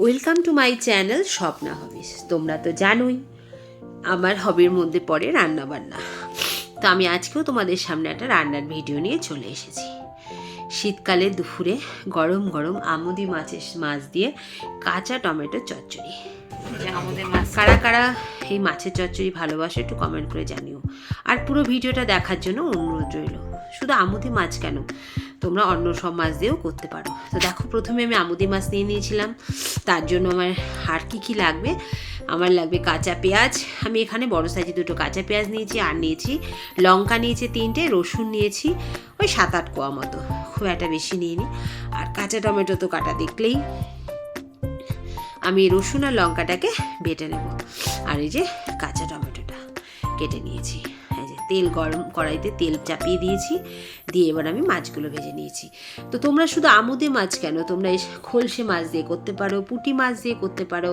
Welcome to my channel Swapna hobbies. তোমরা তো জানোই আমার হবির মধ্যে পড়ে রান্নাবান্না। তো আমি আজকেও তোমাদের সামনে একটা রান্নার ভিডিও নিয়ে চলে এসেছি। শীতকালে দুপুরে গরম গরম আমুদি মাছ দিয়ে কাঁচা টমেটো চচ্চড়ি। কারা কারা এই মাছের চচ্চড়ি ভালোবাসো একটু কমেন্ট করে জানিও। আর পুরো ভিডিওটা দেখার জন্য অনুরোধ রইল। শুধু আমুদি মাছ কেন, তোমরা অন্য সব মাছ দিয়েও করতে পারো। তো দেখো, প্রথমে আমি আমুদি মাছ নিয়ে নিয়েছিলাম। তার জন্য আমার আর কী লাগবে, আমার লাগবে কাঁচা পেঁয়াজ। আমি এখানে বড় সাইজে 2টো কাঁচা পেঁয়াজ নিয়েছি, আর নিয়েছি লঙ্কা নিয়েছি 3টে, রসুন নিয়েছি ওই 7-8 কোয়া মতো, খুব একটা বেশি নিইনি। আর কাঁচা টমেটো তো কাটা দেখলেই। আমি রসুন আর লঙ্কাটাকে বেটে নেব। আর এই যে কাঁচা টমেটোটা কেটে নিয়েছি। এই যে তেল গরম কড়াইতে তেল চাপিয়ে দিয়েছি, দিয়ে এবার আমি মাছগুলো ভেজে নিয়েছি। তো তোমরা শুধু আমুদে মাছ কেন, তোমরা এই খলসে মাছ দিয়ে করতে পারো, পুঁটি মাছ দিয়ে করতে পারো,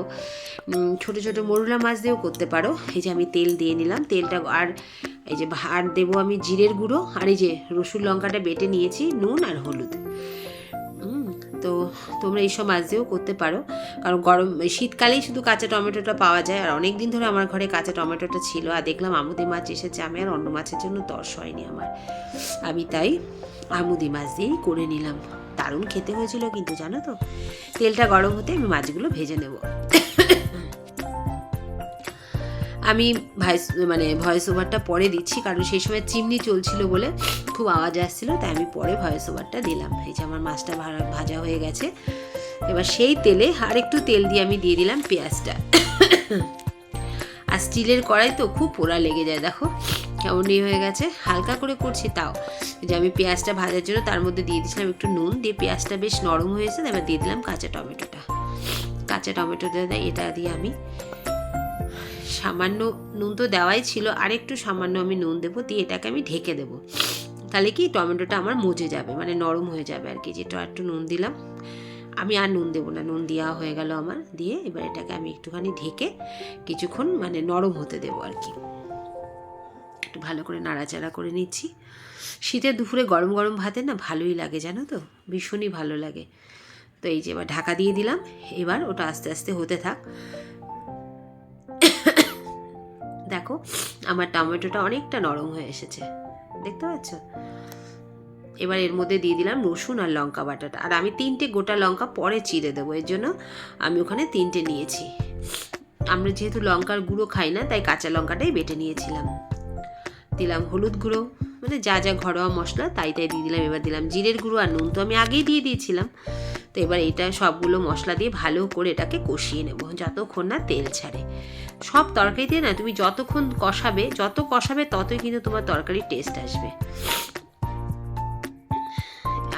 ছোটো ছোটো মরুলা মাছ দিয়েও করতে পারো। এই যে আমি তেল দিয়ে নিলাম, তেলটা আর এই যে আর দেবো আমি জিরের গুঁড়ো, আর এই যে রসুন লঙ্কাটা বেটে নিয়েছি, নুন আর হলুদ। তো তোমরা এইসব মাছ দিয়েও করতে পারো, কারণ শীতকালেই শুধু কাঁচা টমেটোটা পাওয়া যায়। আর অনেক দিন ধরে আমার ঘরে কাঁচা টমেটোটা ছিল, আর দেখলাম আমুদি মাছ এসেছে, আমি আর অন্য মাছের জন্য তর্স হয়নি আমার। আমি তাই আমুদি মাছ দিয়েই করে নিলাম। দারুণ খেতে হয়েছিল কিন্তু, জানো তো। তেলটা গরম হতে আমি মাছগুলো ভেজে নেব। আমি ভয়েস ওভারটা পরে দিচ্ছি, কারণ সেই সময় চিমনি চলছিল বলে খুব আওয়াজ আসছিল, তাই আমি পরে ভয়েস ওভারটা দিলাম। এই যে আমার মাছটা ভাজা হয়ে গেছে। এবার সেই তেলে আর একটু তেল দিয়ে আমি দিয়ে দিলাম পেঁয়াজটা। আর স্টিলের কড়াই তো খুব পোড়া লেগে যায়, দেখো কেমন হয়ে গেছে। হালকা করে করছি তাও। যে আমি পেঁয়াজটা ভাজার জন্য তার মধ্যে দিয়ে দিয়েছিলাম একটু নুন, দিয়ে পেঁয়াজটা বেশ নরম হয়েছে। এবার দিয়ে দিলাম কাঁচা টমেটোটা। এটা দিয়ে আমি সামান্য নুন তো দেওয়াই ছিল, আর একটু সামান্য আমি নুন দেবো, দিয়ে এটাকে আমি ঢেকে দেবো। তাহলে কি টমেটোটা আমার মজে যাবে, মানে নরম হয়ে যাবে আর কি। যেটা একটু নুন দিলাম, আমি আর নুন দেবো না, নুন দেওয়া হয়ে গেল আমার। দিয়ে এবার এটাকে আমি একটুখানি ঢেকে কিছুক্ষণ নরম হতে দেবো আর কি। একটু ভালো করে নাড়াচাড়া করে নিচ্ছি। শীতের দুপুরে গরম গরম ভাতে না ভালোই লাগে, জানো তো, ভীষণই ভালো লাগে। তো এই যে এবার ঢাকা দিয়ে দিলাম, এবার ওটা আস্তে আস্তে হতে থাক। দেখো আমার টমেটোটা অনেকটা নরম হয়ে এসেছে, দেখতে পাচ্ছ। এবার এর মধ্যে দিয়ে দিলাম রসুন আর লঙ্কা বাটাটা। আর আমি 3টে গোটা লঙ্কা পরে চিড়ে দেবো, এর জন্য আমি ওখানে 3টে নিয়েছি। আমরা যেহেতু লঙ্কার গুঁড়ো খাই না, তাই কাঁচা লঙ্কাটাই বেটে নিয়েছিলাম। দিলাম হলুদ গুঁড়ো, মানে যা যা ঘরোয়া মশলা তাই দিয়ে দিলাম। এবার দিলাম জিরের গুঁড়ো, আর নুন তো আমি আগেই দিয়ে দিয়েছিলাম। তো এবার এটা সবগুলো মশলা দিয়ে ভালো করে এটাকে কষিয়ে নেব, যতক্ষণ না তেল ছাড়ে। সব তরকারিতে না তুমি যতক্ষণ কষাবে, যত কষাবে ততই কিন্তু তোমার তরকারির টেস্ট আসবে।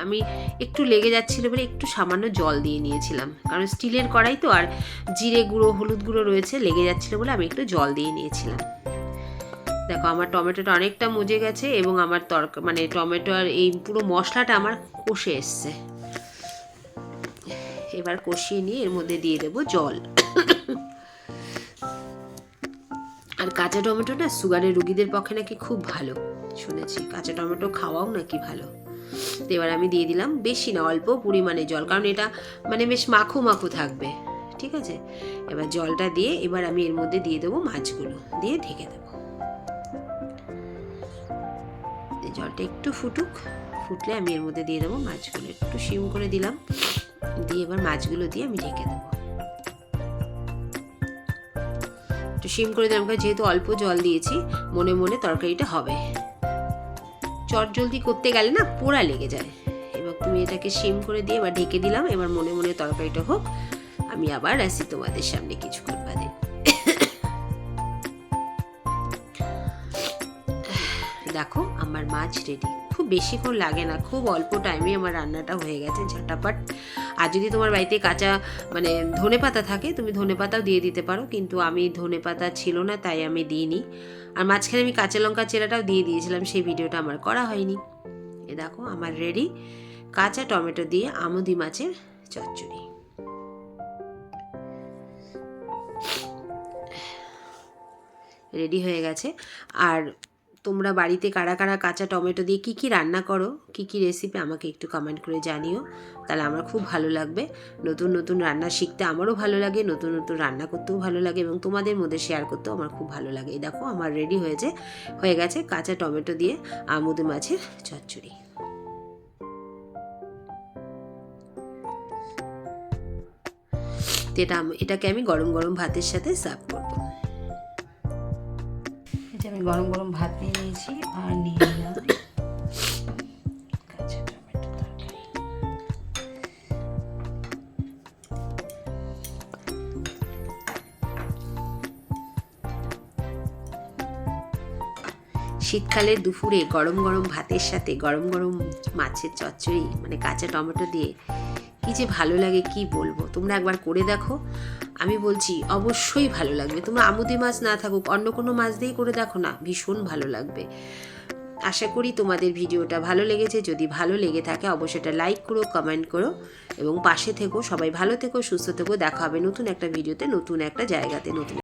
আমি একটু লেগে যাচ্ছিল বলে একটু সামান্য জল দিয়ে নিয়েছিলাম, কারণ স্টিলের কড়াই তো, আর জিরে গুঁড়ো হলুদ গুঁড়ো রয়েছে, লেগে যাচ্ছিল বলে আমি একটু জল দিয়ে নিয়েছিলাম। দেখো আমার টমেটোটা অনেকটা মজে গেছে, এবং আমার টমেটো আর এই পুরো মশলাটা আমার কষে এসছে। এবার কষিয়ে নিয়ে এর মধ্যে দিয়ে দেবো জল। আর কাঁচা টমেটোটা সুগারের রুগীদের পক্ষে নাকি খুব ভালো, শুনেছি কাঁচা টমেটো খাওয়াও নাকি ভালো। তো এবার আমি দিয়ে দিলাম, বেশি না, অল্প পরিমাণে জল, কারণ এটা বেশ মাখো মাখো থাকবে, ঠিক আছে। এবার জলটা দিয়ে এবার আমি এর মধ্যে দিয়ে দেবো মাছগুলো, দিয়ে ঢেকে দেবো। জলটা একটু ফুটলে আমি এর মধ্যে দিয়ে দেবো মাছগুলো, একটু সিম করে দিলাম, দিয়ে এবার মাছগুলো দিয়ে আমি ঢেকে দেবো। একটু সিম করে দিলাম, যেহেতু অল্প জল দিয়েছি, মনে মনে তরকারিটা হবে। চট জলদি করতে গেলে না পোড়া লেগে যায়। এবার তুমি এটাকে সিম করে দিয়ে এবার ঢেকে দিলাম। এবার মনে মনে তরকারিটা হোক, আমি আবার আসি তোমাদের সামনে কিছুক্ষণ বাদে। দেখো আমার মাছ রেডি, খুব বেশিক্ষণ লাগে না, খুব অল্প টাইমে আমার রান্নাটা হয়ে গেছে ঝটাপট। আর যদি তোমার বাড়িতে কাঁচা ধনেপাতা থাকে, তুমি ধনেপাতাও দিয়ে দিতে পারো, কিন্তু আমি ধনেপাতা ছিল না তাই আমি দিইনি। আর মাঝখানে আমি কাঁচা লঙ্কা চেরাটাও দিয়ে দিয়েছিলাম, সেই ভিডিওটা আমার করা হয়নি। এ দেখো আমার রেডি কাঁচা টমেটো দিয়ে আমুদি মাছের চচ্চড়ি। রেডি হয়ে গেছে। আর তোমরা বাড়িতে কারা কারা কাঁচা টমেটো দিয়ে কী কী রান্না করো, কী কী রেসিপি আমাকে একটু কমেন্ট করে জানিও, তাহলে আমার খুব ভালো লাগবে। নতুন নতুন রান্না শিখতে আমারও ভালো লাগে, নতুন নতুন রান্না করতেও ভালো লাগে এবং তোমাদের মধ্যে শেয়ার করতেও আমার খুব ভালো লাগে। এই দেখো আমার রেডি হয়ে গেছে কাঁচা টমেটো দিয়ে আমুদে মাছের চচ্চড়ি। এটাকে আমি গরম গরম ভাতের সাথে সার্ভ করব। এটা আমি গরম গরম ভাত নিয়ে নিয়েছি আর নিয়ে নিলাম কাঁচা টমেটো তরকারি। শীতকালের দুপুরে গরম গরম ভাতের সাথে গরম গরম মাছের চচ্চড়ি মানে কাঁচা টমেটো দিয়ে কি যে ভালো লাগে কি বলবো। তোমরা একবার করে দেখো, আমি বলছি অবশ্যই ভালো লাগবে। তোমরা আমুদি মাছ না থাকুক অন্য কোনো মাছ দিয়েই করে দেখো না, ভীষণ ভালো লাগবে। আশা করি তোমাদের ভিডিওটা ভালো লেগেছে। যদি ভালো লেগে থাকে অবশ্যই এটা লাইক করো, কমেন্ট করো এবং পাশে থেকো। সবাই ভালো থেকো, সুস্থ থেকো। দেখা হবে নতুন একটা ভিডিওতে, নতুন একটা জায়গাতে, নতুন